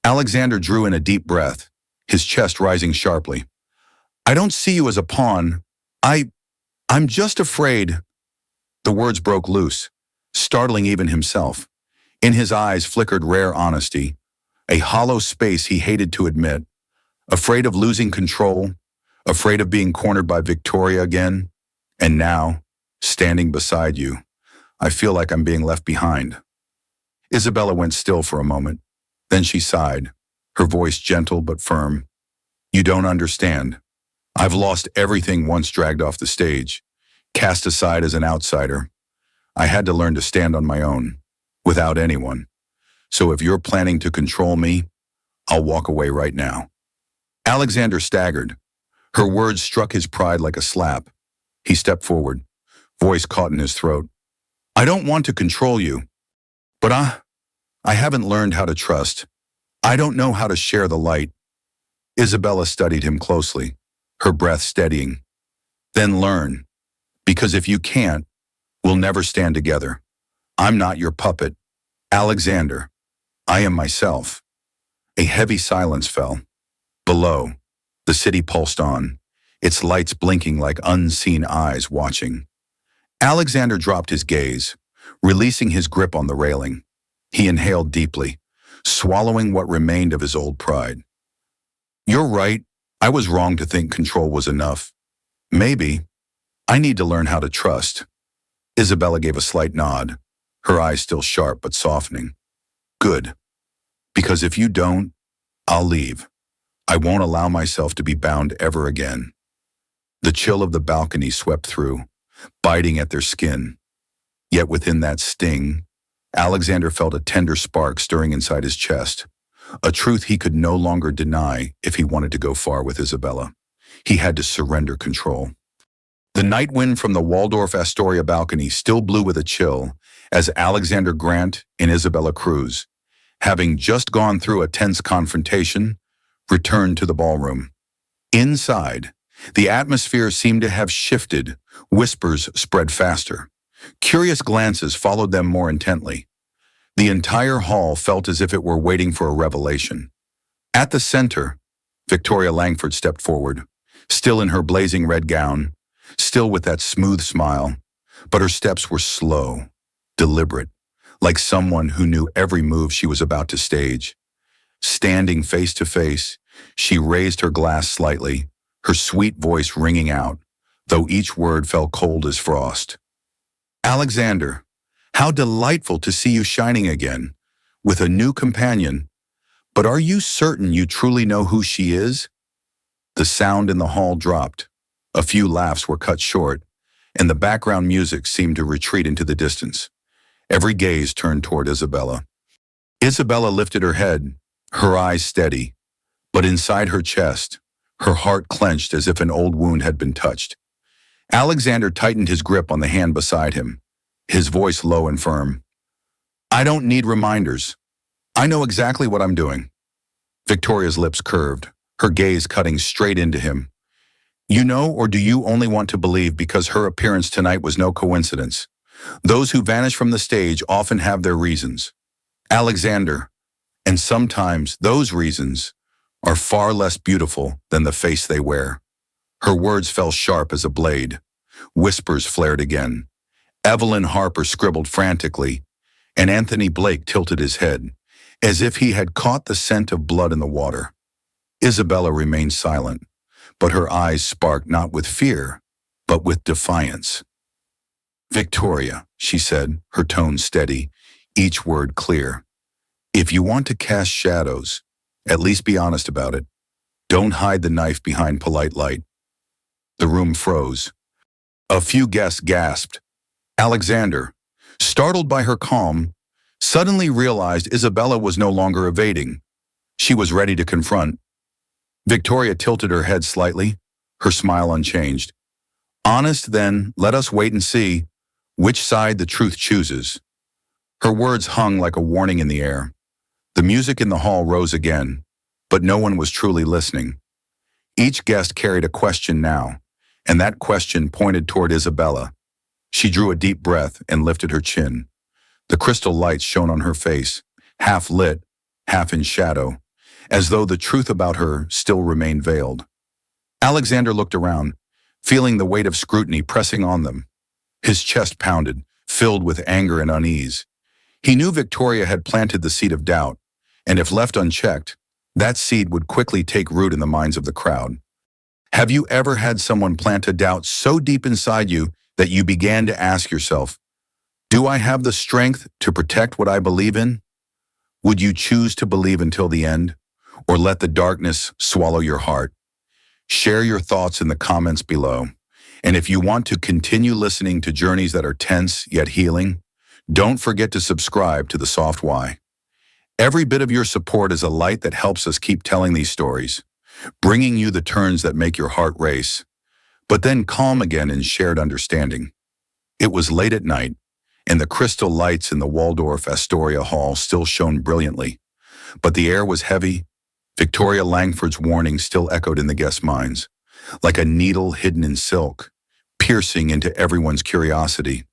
Alexander drew in a deep breath, his chest rising sharply. "I don't see you as a pawn. I'm just afraid." The words broke loose, startling even himself. In his eyes flickered rare honesty. a hollow space he hated to admit, afraid of losing control, afraid of being cornered by Victoria again. And now, standing beside you, I feel like I'm being left behind. Isabella went still for a moment. Then she sighed, her voice gentle but firm. You don't understand. I've lost everything once dragged off the stage, cast aside as an outsider. I had to learn to stand on my own, without anyone. So if you're planning to control me, I'll walk away right now. Alexander staggered. Her words struck his pride like a slap. He stepped forward, voice caught in his throat. I don't want to control you, but I haven't learned how to trust. I don't know how to share the light. Isabella studied him closely, her breath steadying. Then learn, because if you can't, we'll never stand together. I'm not your puppet, Alexander. I am myself. A heavy silence fell. Below, the city pulsed on, its lights blinking like unseen eyes watching. Alexander dropped his gaze, releasing his grip on the railing. He inhaled deeply, swallowing what remained of his old pride. You're right. I was wrong to think control was enough. Maybe. I need to learn how to trust. Isabella gave a slight nod, her eyes still sharp but softening. Good. Because if you don't, I'll leave. I won't allow myself to be bound ever again. The chill of the balcony swept through, biting at their skin. Yet within that sting, Alexander felt a tender spark stirring inside his chest, a truth he could no longer deny if he wanted to go far with Isabella. He had to surrender control. The night wind from the Waldorf Astoria balcony still blew with a chill as Alexander Grant and Isabella Cruz, having just gone through a tense confrontation, returned to the ballroom. Inside, the atmosphere seemed to have shifted, whispers spread faster. Curious glances followed them more intently. The entire hall felt as if it were waiting for a revelation. At the center, Victoria Langford stepped forward, still in her blazing red gown, still with that smooth smile, but her steps were slow, deliberate, like someone who knew every move she was about to stage. Standing face to face, she raised her glass slightly, her sweet voice ringing out, though each word fell cold as frost. Alexander, how delightful to see you shining again, with a new companion. But are you certain you truly know who she is? The sound in the hall dropped. A few laughs were cut short, and the background music seemed to retreat into the distance. Every gaze turned toward Isabella. Isabella lifted her head, her eyes steady, but inside her chest, her heart clenched as if an old wound had been touched. Alexander tightened his grip on the hand beside him, his voice low and firm. I don't need reminders. I know exactly what I'm doing. Victoria's lips curved, her gaze cutting straight into him. You know, or do you only want to believe because her appearance tonight was no coincidence? Those who vanish from the stage often have their reasons. Alexander, and sometimes those reasons are far less beautiful than the face they wear. Her words fell sharp as a blade. Whispers flared again. Evelyn Harper scribbled frantically, and Anthony Blake tilted his head, as if he had caught the scent of blood in the water. Isabella remained silent, but her eyes sparked not with fear, but with defiance. Victoria, she said, her tone steady, each word clear. If you want to cast shadows, at least be honest about it. Don't hide the knife behind polite light. The room froze. A few guests gasped. Alexander, startled by her calm, suddenly realized Isabella was no longer evading. She was ready to confront. Victoria tilted her head slightly, her smile unchanged. Honest, then, let us wait and see which side the truth chooses. Her words hung like a warning in the air. The music in the hall rose again, but no one was truly listening. Each guest carried a question now, and that question pointed toward Isabella. She drew a deep breath and lifted her chin. The crystal lights shone on her face, half lit, half in shadow, as though the truth about her still remained veiled. Alexander looked around, feeling the weight of scrutiny pressing on them. His chest pounded, filled with anger and unease. He knew Victoria had planted the seed of doubt, and if left unchecked, that seed would quickly take root in the minds of the crowd. Have you ever had someone plant a doubt so deep inside you that you began to ask yourself, do I have the strength to protect what I believe in? Would you choose to believe until the end, or let the darkness swallow your heart? Share your thoughts in the comments below. And if you want to continue listening to journeys that are tense yet healing, don't forget to subscribe to The Soft Why. Every bit of your support is a light that helps us keep telling these stories, bringing you the turns that make your heart race, but then calm again in shared understanding. It was late at night, and the crystal lights in the Waldorf Astoria hall still shone brilliantly, but the air was heavy. Victoria Langford's warning still echoed in the guests' minds, like a needle hidden in silk, piercing into everyone's curiosity.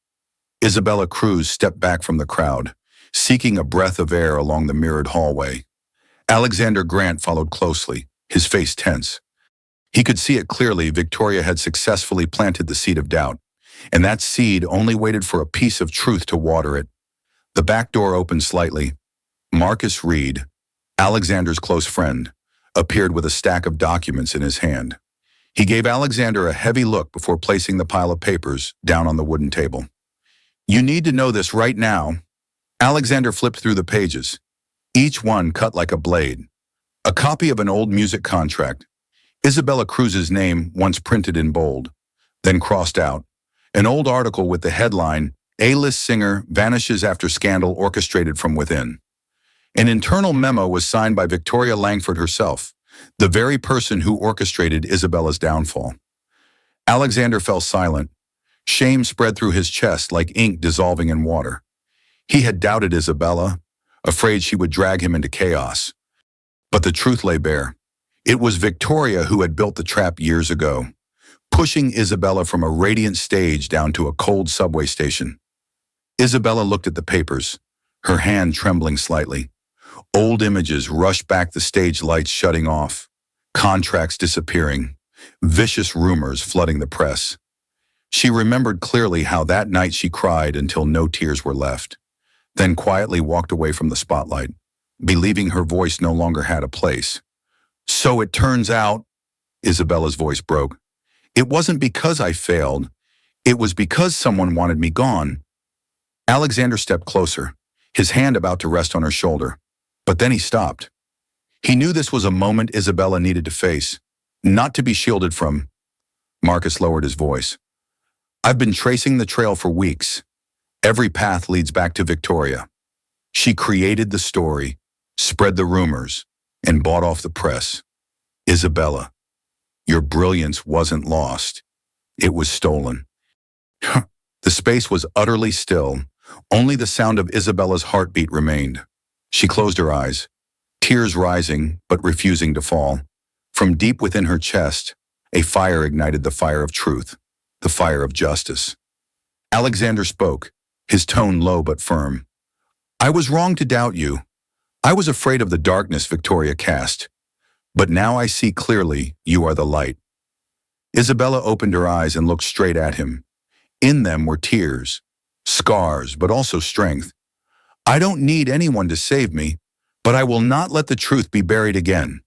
Isabella Cruz stepped back from the crowd, seeking a breath of air along the mirrored hallway. Alexander Grant followed closely, his face tense. He could see it clearly. Victoria had successfully planted the seed of doubt, and that seed only waited for a piece of truth to water it. The back door opened slightly. Marcus Reed, Alexander's close friend, appeared with a stack of documents in his hand. He gave Alexander a heavy look before placing the pile of papers down on the wooden table. You need to know this right now. Alexander flipped through the pages, each one cut like a blade. A copy of an old music contract, Isabella Cruz's name once printed in bold, then crossed out. An old article with the headline, A-list singer vanishes after scandal orchestrated from within. An internal memo was signed by Victoria Langford herself, the very person who orchestrated Isabella's downfall. Alexander fell silent. Shame spread through his chest like ink dissolving in water. He had doubted Isabella, afraid she would drag him into chaos. But the truth lay bare. It was Victoria who had built the trap years ago, pushing Isabella from a radiant stage down to a cold subway station. Isabella looked at the papers, her hand trembling slightly. Old images rushed back, the stage lights shutting off, contracts disappearing, vicious rumors flooding the press. She remembered clearly how that night she cried until no tears were left, then quietly walked away from the spotlight, believing her voice no longer had a place. So it turns out, Isabella's voice broke, it wasn't because I failed. It was because someone wanted me gone. Alexander stepped closer, his hand about to rest on her shoulder. But then he stopped. He knew this was a moment Isabella needed to face, not to be shielded from. Marcus lowered his voice. I've been tracing the trail for weeks. Every path leads back to Victoria. She created the story, spread the rumors, and bought off the press. Isabella, your brilliance wasn't lost. It was stolen. The space was utterly still. Only the sound of Isabella's heartbeat remained. She closed her eyes, tears rising but refusing to fall. From deep within her chest, a fire ignited, the fire of truth, the fire of justice. Alexander spoke, his tone low but firm. I was wrong to doubt you. I was afraid of the darkness Victoria cast. But now I see clearly you are the light. Isabella opened her eyes and looked straight at him. In them were tears, scars, but also strength. I don't need anyone to save me, but I will not let the truth be buried again.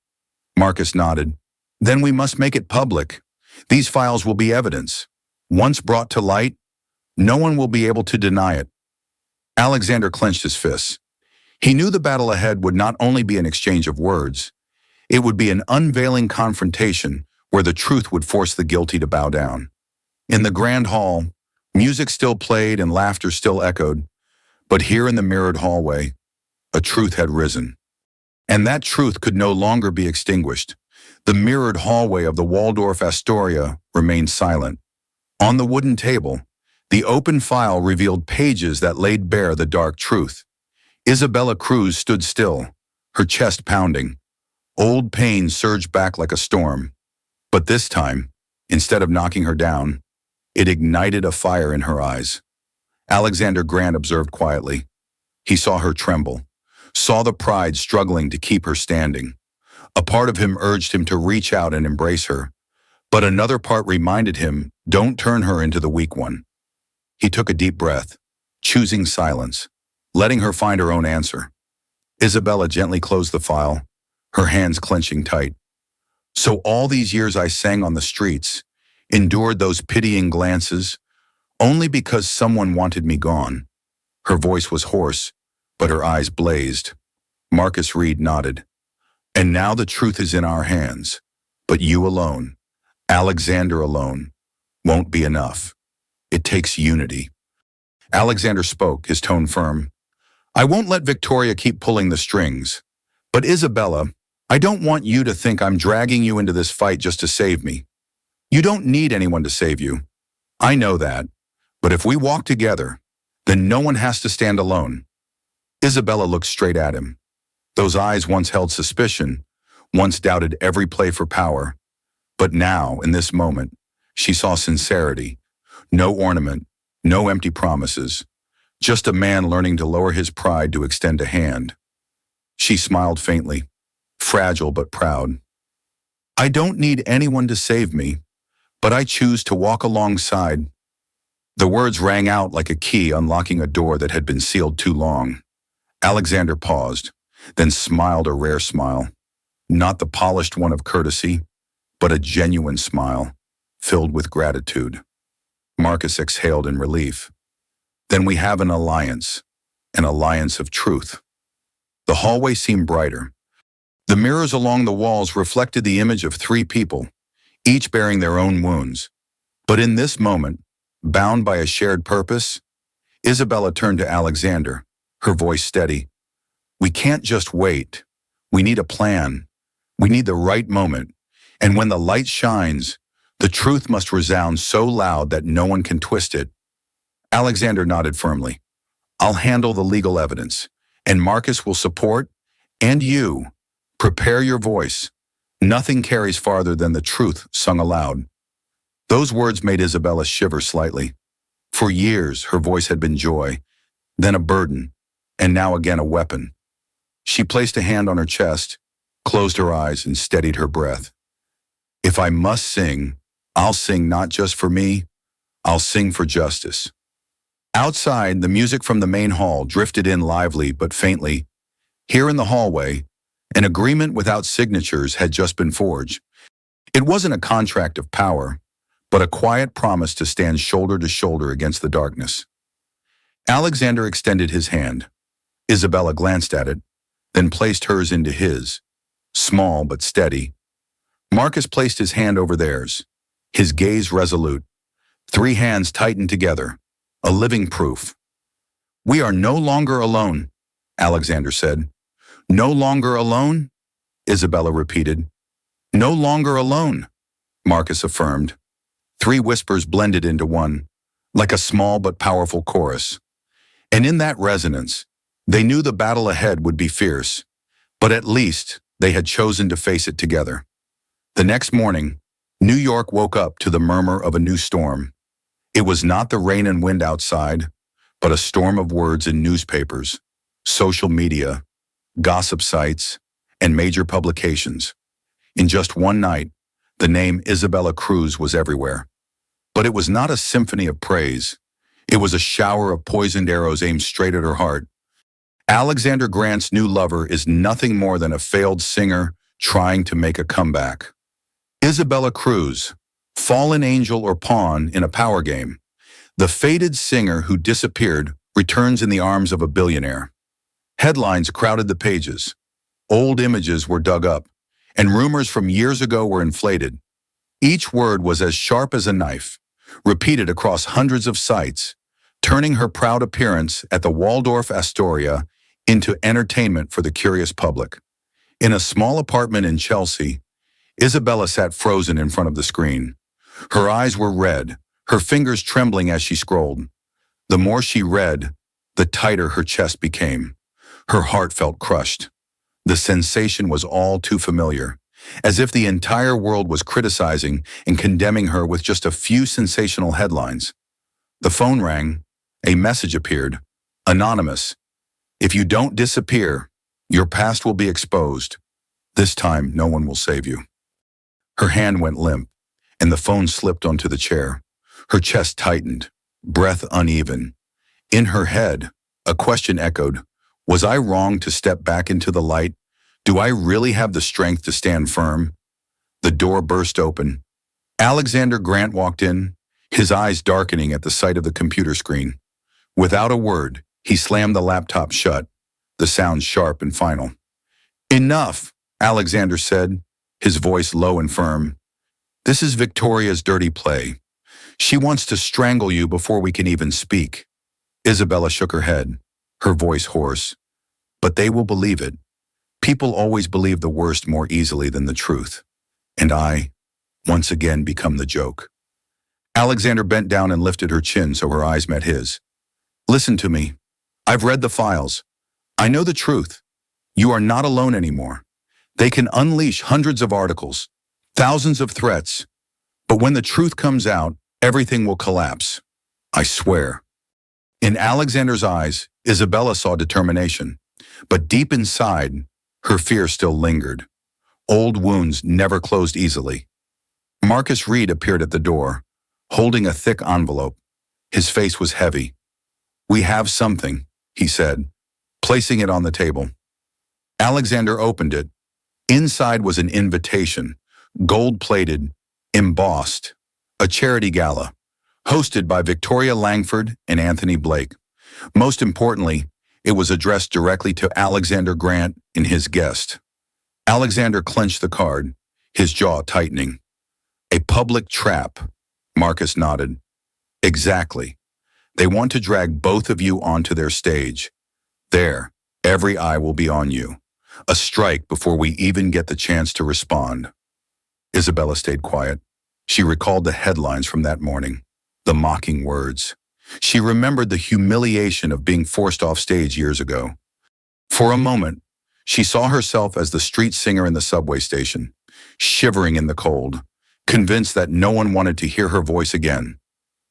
Marcus nodded. Then we must make it public. These files will be evidence. Once brought to light, no one will be able to deny it. Alexander clenched his fists. He knew the battle ahead would not only be an exchange of words, it would be an unveiling confrontation where the truth would force the guilty to bow down. In the grand hall, music still played and laughter still echoed. But here in the mirrored hallway, a truth had risen. And that truth could no longer be extinguished. The mirrored hallway of the Waldorf Astoria remained silent. On the wooden table, the open file revealed pages that laid bare the dark truth. Isabella Cruz stood still, her chest pounding. Old pain surged back like a storm. But this time, instead of knocking her down, it ignited a fire in her eyes. Alexander Grant observed quietly. He saw her tremble, saw the pride struggling to keep her standing. A part of him urged him to reach out and embrace her, but another part reminded him, don't turn her into the weak one. He took a deep breath, choosing silence, letting her find her own answer. Isabella gently closed the file, her hands clenching tight. So all these years I sang on the streets, endured those pitying glances, only because someone wanted me gone. Her voice was hoarse, but her eyes blazed. Marcus Reed nodded. And now the truth is in our hands. But you alone, Alexander alone, won't be enough. It takes unity. Alexander spoke, his tone firm. I won't let Victoria keep pulling the strings. But Isabella, I don't want you to think I'm dragging you into this fight just to save me. You don't need anyone to save you. I know that. But if we walk together, then no one has to stand alone. Isabella looked straight at him. Those eyes once held suspicion, once doubted every play for power. But now, in this moment, she saw sincerity. No ornament, no empty promises. Just a man learning to lower his pride to extend a hand. She smiled faintly, fragile but proud. I don't need anyone to save me, but I choose to walk alongside. The words rang out like a key unlocking a door that had been sealed too long. Alexander paused, then smiled a rare smile. Not the polished one of courtesy, but a genuine smile, filled with gratitude. Marcus exhaled in relief. Then we have an alliance of truth. The hallway seemed brighter. The mirrors along the walls reflected the image of three people, each bearing their own wounds. But in this moment, bound by a shared purpose, Isabella turned to Alexander, her voice steady. We can't just wait. We need a plan. We need the right moment. And when the light shines, the truth must resound so loud that no one can twist it. Alexander nodded firmly. I'll handle the legal evidence, and Marcus will support, and you. Prepare your voice. Nothing carries farther than the truth sung aloud. Those words made Isabella shiver slightly. For years, her voice had been joy, then a burden, and now again a weapon. She placed a hand on her chest, closed her eyes, and steadied her breath. If I must sing, I'll sing not just for me, I'll sing for justice. Outside, the music from the main hall drifted in lively but faintly. Here in the hallway, an agreement without signatures had just been forged. It wasn't a contract of power, but a quiet promise to stand shoulder to shoulder against the darkness. Alexander extended his hand. Isabella glanced at it, then placed hers into his, small but steady. Marcus placed his hand over theirs, his gaze resolute. Three hands tightened together, a living proof. We are no longer alone, Alexander said. No longer alone? Isabella repeated. No longer alone, Marcus affirmed. Three whispers blended into one, like a small but powerful chorus. And in that resonance, they knew the battle ahead would be fierce, but at least they had chosen to face it together. The next morning, New York woke up to the murmur of a new storm. It was not the rain and wind outside, but a storm of words in newspapers, social media, gossip sites, and major publications. In just one night, the name Isabella Cruz was everywhere. But it was not a symphony of praise. It was a shower of poisoned arrows aimed straight at her heart. Alexander Grant's new lover is nothing more than a failed singer trying to make a comeback. Isabella Cruz, fallen angel or pawn in a power game. The fated singer who disappeared returns in the arms of a billionaire. Headlines crowded the pages. Old images were dug up, and rumors from years ago were inflated. Each word was as sharp as a knife, repeated across hundreds of sites, turning her proud appearance at the Waldorf Astoria into entertainment for the curious public. In a small apartment in Chelsea, Isabella sat frozen in front of the screen. Her eyes were red, her fingers trembling as she scrolled. The more she read, the tighter her chest became. Her heart felt crushed. The sensation was all too familiar, as if the entire world was criticizing and condemning her with just a few sensational headlines. The phone rang. A message appeared. Anonymous. If you don't disappear, your past will be exposed. This time, no one will save you. Her hand went limp, and the phone slipped onto the chair. Her chest tightened, breath uneven. In her head, a question echoed, Was I wrong to step back into the light? Do I really have the strength to stand firm? The door burst open. Alexander Grant walked in, his eyes darkening at the sight of the computer screen. Without a word, he slammed the laptop shut, the sound sharp and final. "Enough," Alexander said, his voice low and firm. "This is Victoria's dirty play. She wants to strangle you before we can even speak." Isabella shook her head, her voice hoarse. "But they will believe it. People always believe the worst more easily than the truth. And I, once again, become the joke." Alexander bent down and lifted her chin so her eyes met his. "Listen to me. I've read the files. I know the truth. You are not alone anymore. They can unleash hundreds of articles, thousands of threats. But when the truth comes out, everything will collapse. I swear." In Alexander's eyes, Isabella saw determination. But deep inside, her fear still lingered. Old wounds never closed easily. Marcus Reed appeared at the door, holding a thick envelope. His face was heavy. "We have something," he said, placing it on the table. Alexander opened it. Inside was an invitation, gold-plated, embossed, a charity gala, hosted by Victoria Langford and Anthony Blake. Most importantly, it was addressed directly to Alexander Grant and his guest. Alexander clenched the card, his jaw tightening. "A public trap," Marcus nodded. "Exactly. They want to drag both of you onto their stage. There, every eye will be on you. A strike before we even get the chance to respond." Isabella stayed quiet. She recalled the headlines from that morning, the mocking words. She remembered the humiliation of being forced off stage years ago. For a moment, she saw herself as the street singer in the subway station, shivering in the cold, convinced that no one wanted to hear her voice again.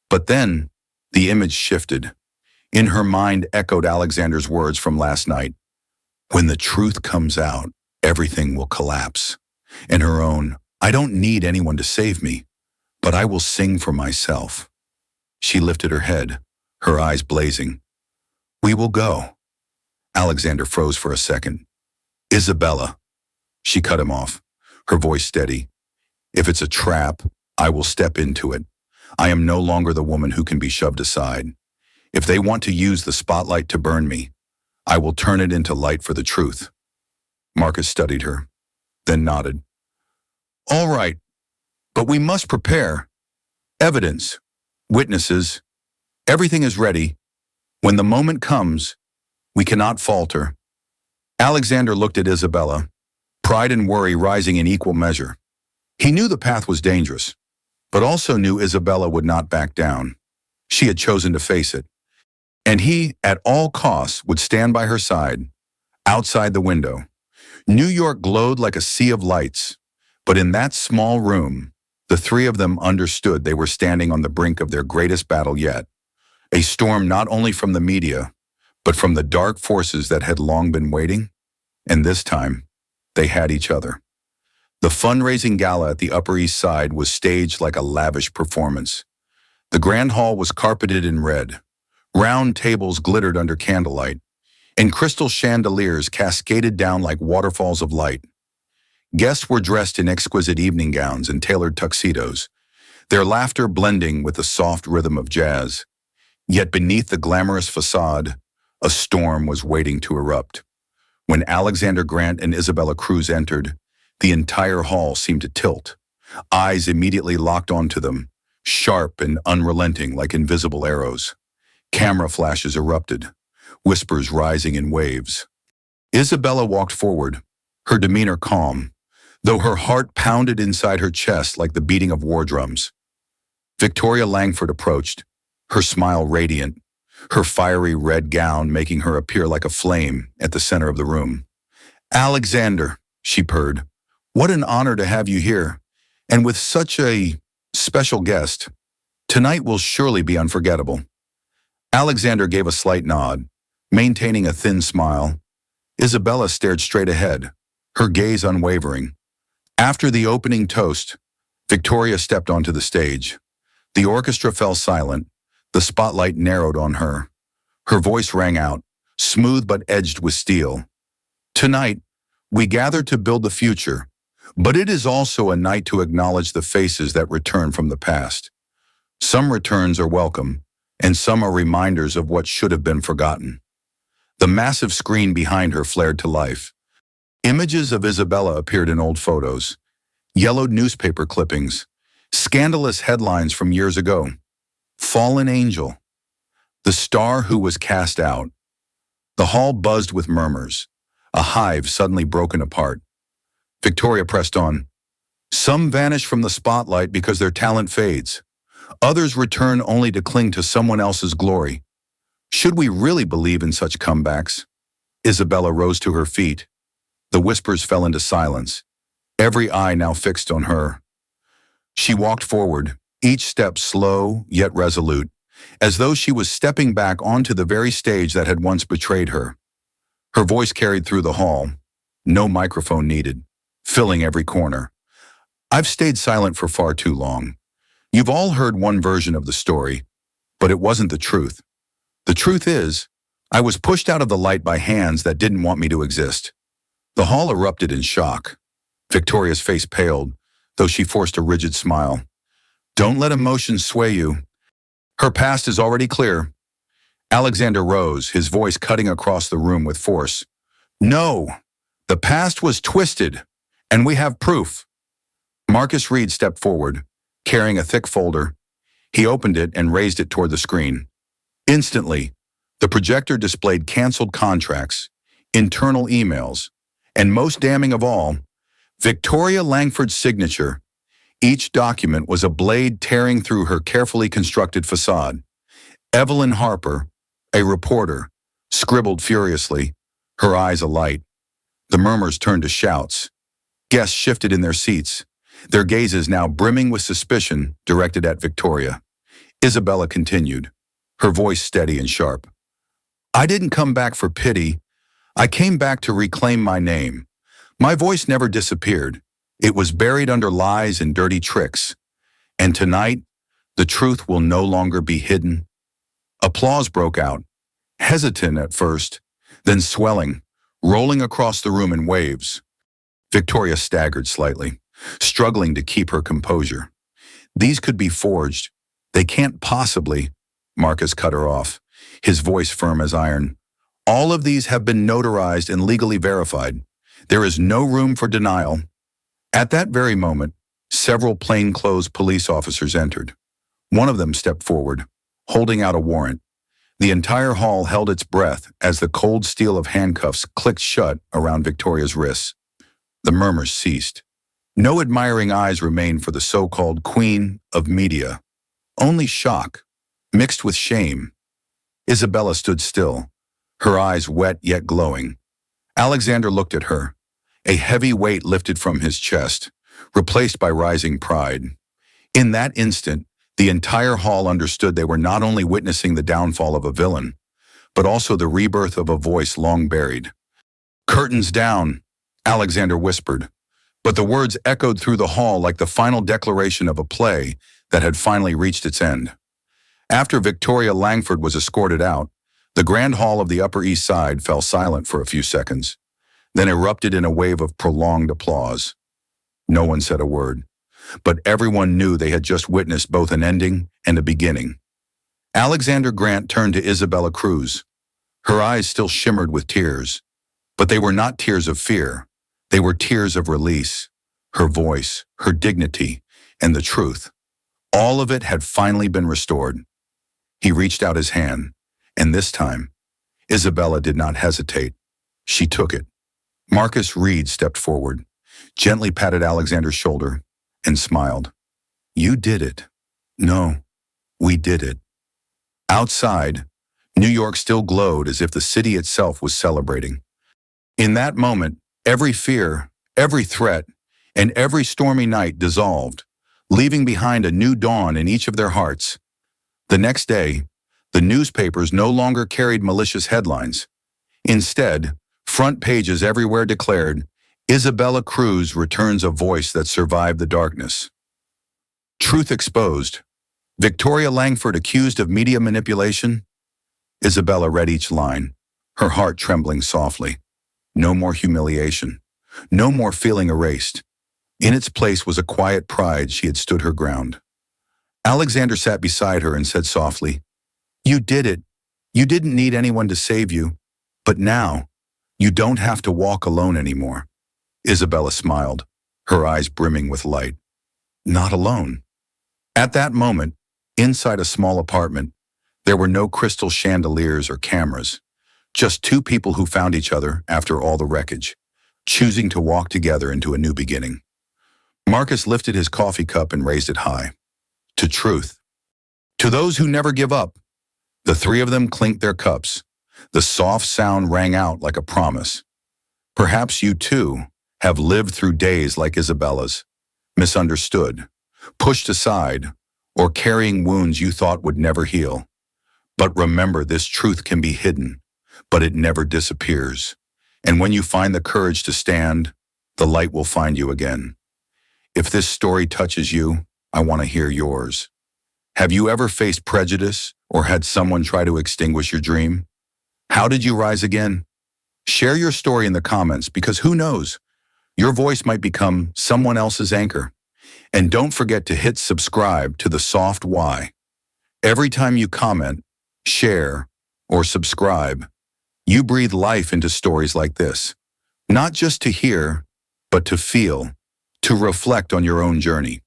But then, the image shifted. In her mind echoed Alexander's words from last night. "When the truth comes out, everything will collapse." And her own, "I don't need anyone to save me, but I will sing for myself." She lifted her head, her eyes blazing. "We will go." Alexander froze for a second. "Isabella." She cut him off, her voice steady. "If it's a trap, I will step into it. I am no longer the woman who can be shoved aside. If they want to use the spotlight to burn me, I will turn it into light for the truth." Marcus studied her, then nodded. "All right, but we must prepare. Evidence, witnesses, everything is ready. When the moment comes, we cannot falter." Alexander looked at Isabella, pride and worry rising in equal measure. He knew the path was dangerous, but also knew Isabella would not back down. She had chosen to face it. And he, at all costs, would stand by her side, outside the window. New York glowed like a sea of lights, but in that small room, the three of them understood they were standing on the brink of their greatest battle yet. A storm not only from the media, but from the dark forces that had long been waiting, and this time, they had each other. The fundraising gala at the Upper East Side was staged like a lavish performance. The grand hall was carpeted in red. Round tables glittered under candlelight, and crystal chandeliers cascaded down like waterfalls of light. Guests were dressed in exquisite evening gowns and tailored tuxedos, their laughter blending with the soft rhythm of jazz. Yet beneath the glamorous facade, a storm was waiting to erupt. When Alexander Grant and Isabella Cruz entered, the entire hall seemed to tilt. Eyes immediately locked onto them, sharp and unrelenting like invisible arrows. Camera flashes erupted, whispers rising in waves. Isabella walked forward, her demeanor calm, though her heart pounded inside her chest like the beating of war drums. Victoria Langford approached, her smile radiant, her fiery red gown making her appear like a flame at the center of the room. "Alexander," she purred, "what an honor to have you here, and with such a special guest. Tonight will surely be unforgettable." Alexander gave a slight nod, maintaining a thin smile. Isabella stared straight ahead, her gaze unwavering. After the opening toast, Victoria stepped onto the stage. The orchestra fell silent, the spotlight narrowed on her. Her voice rang out, smooth but edged with steel. Tonight, we gather to build the future, but it is also a night to acknowledge the faces that return from the past. Some returns are welcome, and some are reminders of what should have been forgotten. The massive screen behind her flared to life. Images of Isabella appeared in old photos, yellowed newspaper clippings, scandalous headlines from years ago. Fallen angel, the star who was cast out. The hall buzzed with murmurs, a hive suddenly broken apart. Victoria pressed on. Some vanish from the spotlight because their talent fades. Others return only to cling to someone else's glory. Should we really believe in such comebacks? Isabella rose to her feet. The whispers fell into silence, every eye now fixed on her. She walked forward, each step slow yet resolute, as though she was stepping back onto the very stage that had once betrayed her. Her voice carried through the hall, no microphone needed, filling every corner. I've stayed silent for far too long. You've all heard one version of the story, but it wasn't the truth. The truth is, I was pushed out of the light by hands that didn't want me to exist. The hall erupted in shock. Victoria's face paled, though she forced a rigid smile. Don't let emotions sway you. Her past is already clear. Alexander rose, his voice cutting across the room with force. No, the past was twisted, and we have proof. Marcus Reed stepped forward, carrying a thick folder. He opened it and raised it toward the screen. Instantly, the projector displayed canceled contracts, internal emails, and most damning of all, Victoria Langford's signature. Each document was a blade tearing through her carefully constructed facade. Evelyn Harper, a reporter, scribbled furiously, her eyes alight. The murmurs turned to shouts. Guests shifted in their seats, their gazes now brimming with suspicion directed at Victoria. Isabella continued, her voice steady and sharp. I didn't come back for pity. I came back to reclaim my name. My voice never disappeared. It was buried under lies and dirty tricks. And tonight, the truth will no longer be hidden. Applause broke out, hesitant at first, then swelling, rolling across the room in waves. Victoria staggered slightly, struggling to keep her composure. These could be forged. They can't possibly. Marcus cut her off, his voice firm as iron. All of these have been notarized and legally verified. There is no room for denial. At that very moment, several plainclothes police officers entered. One of them stepped forward, holding out a warrant. The entire hall held its breath as the cold steel of handcuffs clicked shut around Victoria's wrists. The murmurs ceased. No admiring eyes remained for the so-called queen of media. Only shock, mixed with shame. Isabella stood still, her eyes wet yet glowing. Alexander looked at her. A heavy weight lifted from his chest, replaced by rising pride. In that instant, the entire hall understood they were not only witnessing the downfall of a villain, but also the rebirth of a voice long buried. Curtains down, Alexander whispered, but the words echoed through the hall like the final declaration of a play that had finally reached its end. After Victoria Langford was escorted out, the grand hall of the Upper East Side fell silent for a few seconds, then erupted in a wave of prolonged applause. No one said a word, but everyone knew they had just witnessed both an ending and a beginning. Alexander Grant turned to Isabella Cruz. Her eyes still shimmered with tears, but they were not tears of fear. They were tears of release. Her voice, her dignity, and the truth. All of it had finally been restored. He reached out his hand, and this time, Isabella did not hesitate. She took it. Marcus Reed stepped forward, gently patted Alexander's shoulder, and smiled. You did it. No, we did it. Outside, New York still glowed as if the city itself was celebrating. In that moment, every fear, every threat, and every stormy night dissolved, leaving behind a new dawn in each of their hearts. The next day, the newspapers no longer carried malicious headlines. Instead, front pages everywhere declared, Isabella Cruz returns a voice that survived the darkness. Truth exposed. Victoria Langford accused of media manipulation. Isabella read each line, her heart trembling softly. No more humiliation. No more feeling erased. In its place was a quiet pride she had stood her ground. Alexander sat beside her and said softly, "You did it. You didn't need anyone to save you. But now, you don't have to walk alone anymore." Isabella smiled, her eyes brimming with light. Not alone. At that moment, inside a small apartment, there were no crystal chandeliers or cameras, just two people who found each other after all the wreckage, choosing to walk together into a new beginning. Marcus lifted his coffee cup and raised it high. To truth. To those who never give up. The three of them clinked their cups. The soft sound rang out like a promise. Perhaps you too have lived through days like Isabella's, misunderstood, pushed aside, or carrying wounds you thought would never heal. But remember, this truth can be hidden, but it never disappears. And when you find the courage to stand, the light will find you again. If this story touches you, I want to hear yours. Have you ever faced prejudice or had someone try to extinguish your dream? How did you rise again? Share your story in the comments because who knows, your voice might become someone else's anchor. And don't forget to hit subscribe to The Soft Why. Every time you comment, share, or subscribe, you breathe life into stories like this. Not just to hear, but to feel, to reflect on your own journey.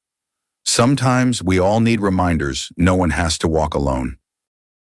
Sometimes we all need reminders no one has to walk alone.